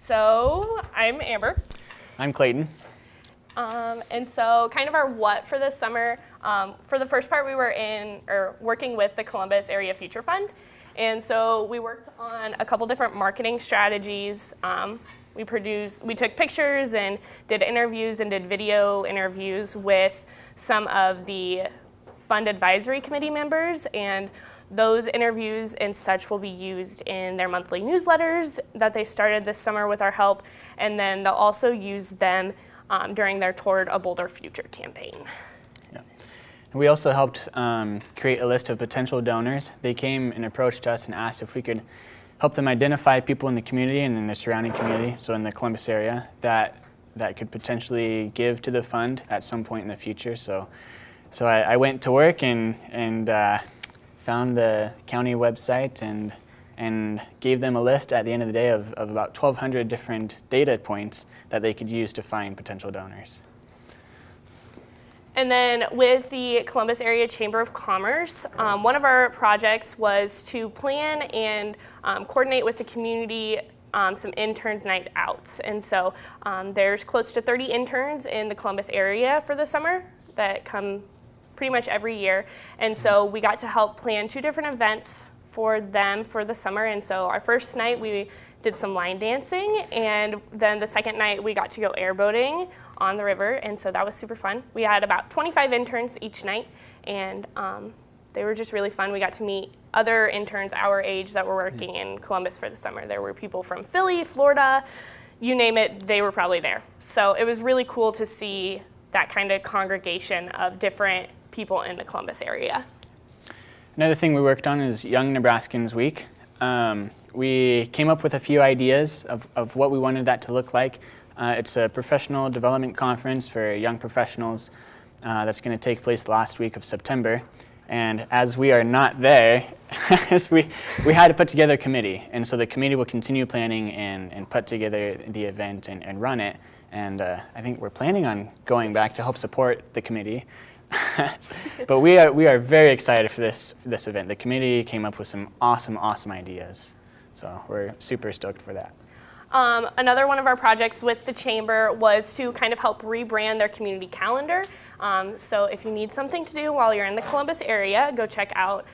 So I'm Amber. I'm Clayton. And so kind of our what for this summer, for the first part we were working with the Columbus Area Future Fund. And so we worked on a couple different marketing strategies. We took pictures and did interviews and did video interviews with some of the fund advisory committee members, and those interviews and such will be used in their monthly newsletters that they started this summer with our help, and then they'll also use them during their Toward a Bolder Future campaign. Yeah. And we also helped create a list of potential donors. They came and approached us and asked if we could help them identify people in the community and in the surrounding community, so in the Columbus area, that could potentially give to the fund at some point in the future. So I went to work and found the county website and gave them a list at the end of the day of about 1,200 different data points that they could use to find potential donors. And then with the Columbus Area Chamber of Commerce, one of our projects was to plan and coordinate with the community some interns night outs. And so there's close to 30 interns in the Columbus area for the summer that come pretty much every year. And so we got to help plan 2 different events for them for the summer. And so our first night we did some line dancing, and then the second night we got to go airboating on the river, and so that was super fun. We had about 25 interns each night, and they were just really fun. We got to meet other interns our age that were working in Columbus for the summer. There were people from Philly, Florida, you name it, they were probably there. So it was really cool to see that kind of congregation of different people in the Columbus area. Another thing we worked on is Young Nebraskans Week. We came up with a few ideas of what we wanted that to look like. It's a professional development conference for young professionals that's going to take place the last week of September. And as we are not there, we had to put together a committee. And so the committee will continue planning and put together the event and run it. And I think we're planning on going back to help support the committee. But we are very excited for this event. The committee came up with some awesome ideas. So we're super stoked for that. Another one of our projects with the Chamber was to kind of help rebrand their community calendar. So if you need something to do while you're in the Columbus area, go check out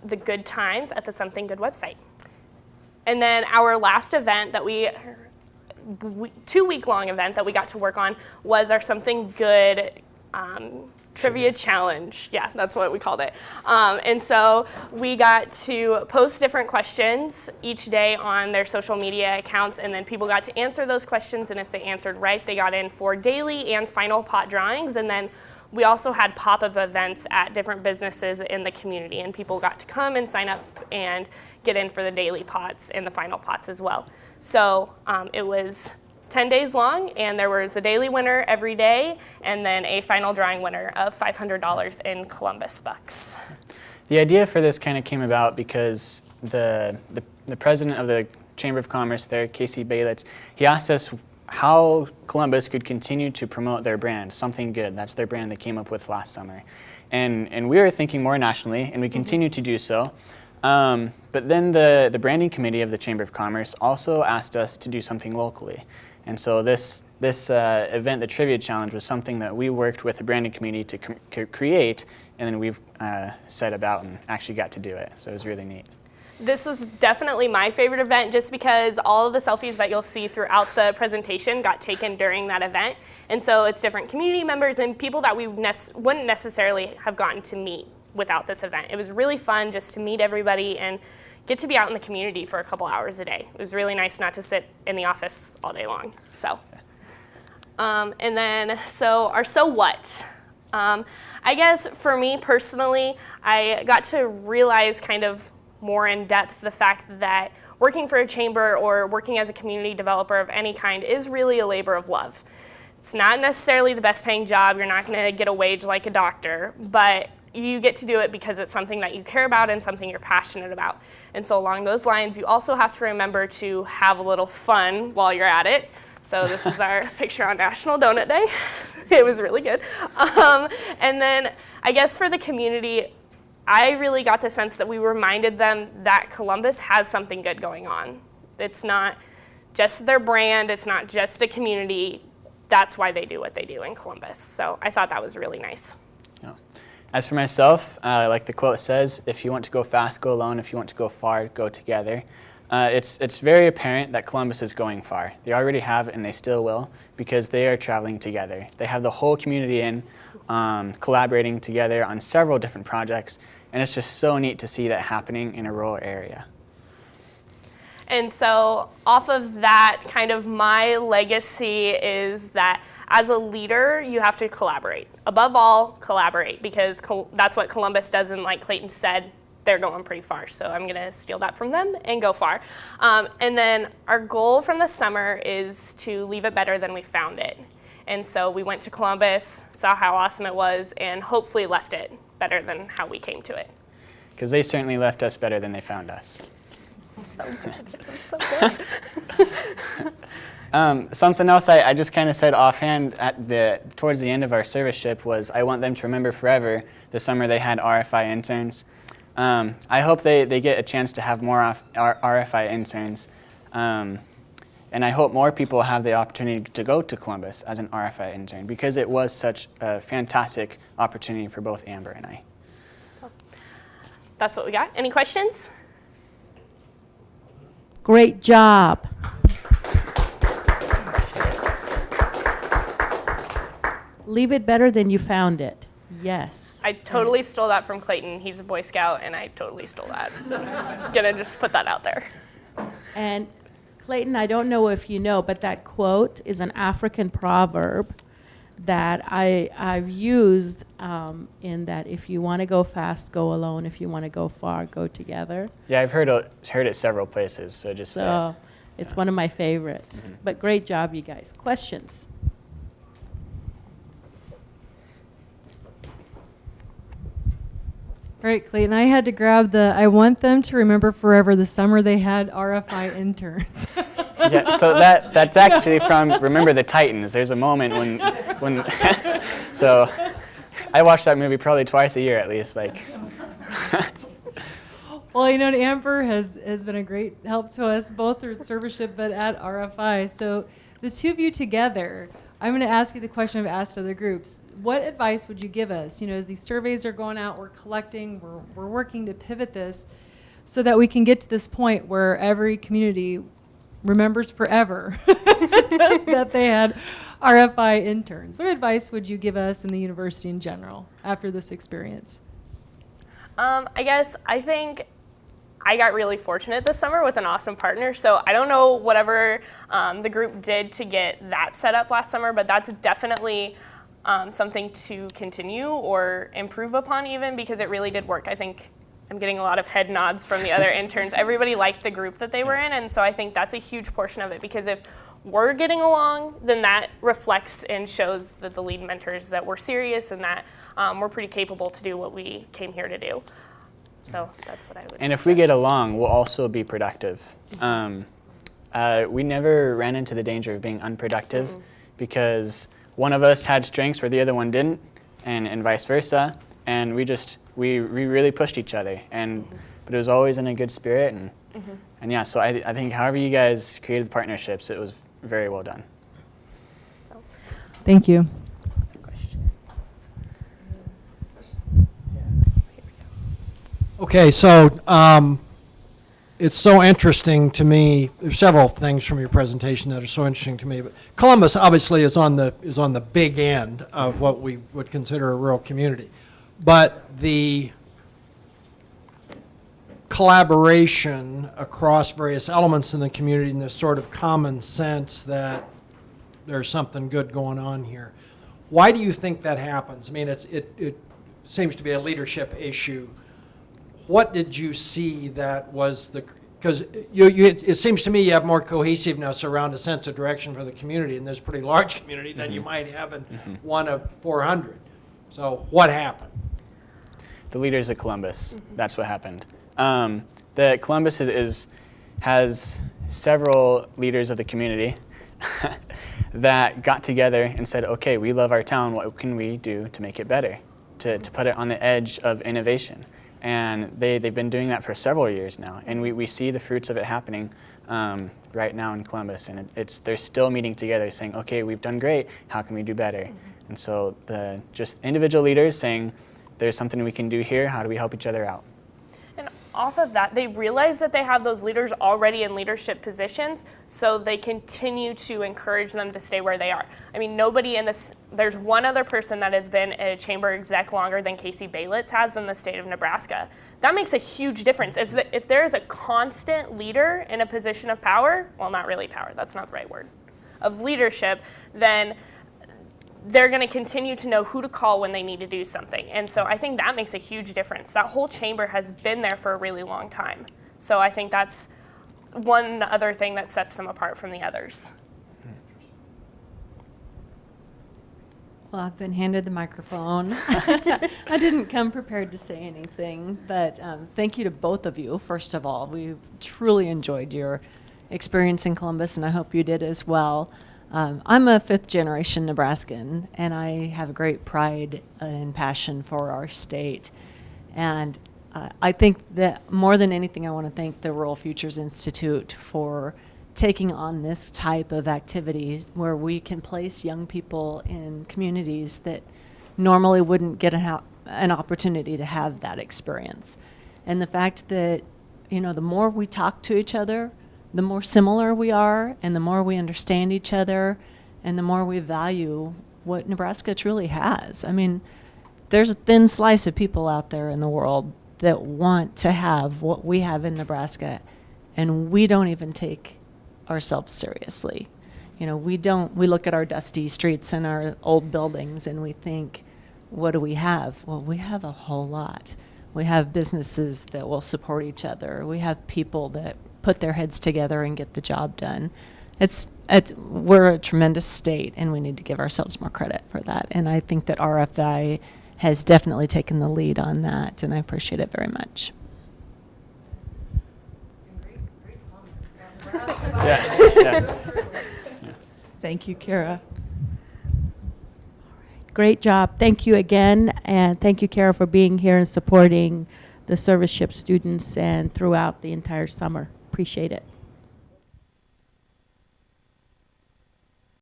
the Good Times at the Something Good website. And then our last event that 2-week-long event that we got to work on was our Something Good Trivia Challenge. Yeah, that's what we called it. And so we got to post different questions each day on their social media accounts, and then people got to answer those questions, and if they answered right, they got in for daily and final pot drawings. And then we also had pop-up events at different businesses in the community, and people got to come and sign up and get in for the daily pots and the final pots as well. So it was 10 days long, and there was a daily winner every day, and then a final drawing winner of $500 in Columbus bucks. The idea for this kind of came about because the president of the Chamber of Commerce there, Casey Baylitz, he asked us how Columbus could continue to promote their brand, Something Good. That's their brand they came up with last summer. And we were thinking more nationally, and we continue to do so. But then the branding committee of the Chamber of Commerce also asked us to do something locally. And so this event, the Trivia Challenge, was something that we worked with the branding committee to create, and then we've set about and actually got to do it. So it was really neat. This was definitely my favorite event, just because all of the selfies that you'll see throughout the presentation got taken during that event. And so it's different community members and people that we wouldn't necessarily have gotten to meet without this event. It was really fun just to meet everybody and get to be out in the community for a couple hours a day. It was really nice not to sit in the office all day long. So, and then, our so what? I guess for me personally, I got to realize kind of more in depth the fact that working for a chamber or working as a community developer of any kind is really a labor of love. It's not necessarily the best paying job. You're not going to get a wage like a doctor, but you get to do it because it's something that you care about and something you're passionate about. And so along those lines, you also have to remember to have a little fun while you're at it. So this is our picture on National Donut Day. It was really good. And then I guess for the community, I really got the sense that we reminded them that Columbus has something good going on. It's not just their brand, it's not just a community. That's why they do what they do in Columbus. So I thought that was really nice. Yeah. As for myself, like the quote says, if you want to go fast, go alone. If you want to go far, go together. It's very apparent that Columbus is going far. They already have and they still will, because they are traveling together. They have the whole community in, collaborating together on several different projects, and it's just so neat to see that happening in a rural area. And so off of that, kind of my legacy is that as a leader, you have to collaborate. Above all, collaborate, because that's what Columbus does, and like Clayton said, they're going pretty far. So I'm gonna steal that from them and go far. And then our goal from the summer is to leave it better than we found it. And so we went to Columbus, saw how awesome it was, and hopefully left it better than how we came to it. Because they certainly left us better than they found us. So good. It was so good. Something else I just kind of said offhand towards the end of our serviceship was I want them to remember forever the summer they had RFI interns. I hope they get a chance to have more RFI interns. And I hope more people have the opportunity to go to Columbus as an RFI intern, because it was such a fantastic opportunity for both Amber and I. So, that's what we got. Any questions? Great job. Leave it better than you found it. Yes. I totally stole that from Clayton. He's a Boy Scout, and I totally stole that. Gonna just put that out there. And Clayton, I don't know if you know, but that quote is an African proverb that I've used in that if you want to go fast, go alone. If you want to go far, go together. Yeah, I've heard it several places, so just So it's one of my favorites. Mm-hmm. But great job, you guys. Questions? All right, Clayton, I had to grab I want them to remember forever the summer they had RFI interns. Yeah, so that's actually from Remember the Titans. There's a moment when so I watch that movie probably twice a year at least. Like, Well, you know, Amber has been a great help to us both through Serviceship but at RFI. So the two of you together, I'm going to ask you the question I've asked other groups. What advice would you give us? You know, as these surveys are going out, we're collecting, we're working to pivot this so that we can get to this point where every community remembers forever that they had RFI interns. What advice would you give us in the university in general after this experience? I think I got really fortunate this summer with an awesome partner. So I don't know whatever the group did to get that set up last summer, but that's definitely something to continue or improve upon even, because it really did work. I think I'm getting a lot of head nods from the other interns. Everybody liked the group that they were in, and so I think that's a huge portion of it, because if we're getting along, then that reflects and shows that the lead mentors that we're serious and that we're pretty capable to do what we came here to do. So that's what I would and if suggest. we get along, we'll also be productive. We never ran into the danger of being unproductive because one of us had strengths where the other one didn't, and vice versa. And we really pushed each other, but it was always in a good spirit, and yeah. So I think however you guys created the partnerships, it was very well done. Thank you. Okay, so it's so interesting to me. There's several things from your presentation that are so interesting to me. But Columbus obviously is on the big end of what we would consider a rural community, but the collaboration across various elements in the community and this sort of common sense that there's something good going on here. Why do you think that happens? I mean, it seems to be a leadership issue. What did you see that was because it seems to me you have more cohesiveness around a sense of direction for the community in this pretty large community than you might have in one of 400. So what happened? The leaders of Columbus, that's what happened. The Columbus has several leaders of the community that got together and said, okay, we love our town, what can we do to make it better, to put it on the edge of innovation? And they've been doing that for several years now, and we see the fruits of it happening right now in Columbus. And they're still meeting together saying, okay, we've done great, how can we do better? And so just individual leaders saying, there's something we can do here, how do we help each other out? And off of that, they realize that they have those leaders already in leadership positions, so they continue to encourage them to stay where they are. I mean, nobody in this, there's one other person that has been a chamber exec longer than Casey Baylitz has in the state of Nebraska. That makes a huge difference. Is that if there is a constant leader in a position of power, well, not really power, that's not the right word, of leadership, then they're going to continue to know who to call when they need to do something. And so I think that makes a huge difference. That whole chamber has been there for a really long time. So I think that's one other thing that sets them apart from the others. Well, I've been handed the microphone. I didn't come prepared to say anything, but thank you to both of you, first of all. We truly enjoyed your experience in Columbus, and I hope you did as well. I'm a fifth-generation Nebraskan, and I have a great pride and passion for our state. And I think that more than anything, I want to thank the Rural Futures Institute for taking on this type of activities where we can place young people in communities that normally wouldn't get an opportunity to have that experience. And the fact that, the more we talk to each other, the more similar we are, and the more we understand each other, and the more we value what Nebraska truly has. I mean, there's a thin slice of people out there in the world that want to have what we have in Nebraska, and we don't even take ourselves seriously. We look at our dusty streets and our old buildings and we think, what do we have? Well, we have a whole lot. We have businesses that will support each other. We have people that put their heads together and get the job done. We're a tremendous state, and we need to give ourselves more credit for that. And I think that RFI has definitely taken the lead on that, and I appreciate it very much. Yeah. Thank you, Kara. Great job. Thank you again, and thank you, Kara, for being here and supporting the Serviceship students and throughout the entire summer. Appreciate it.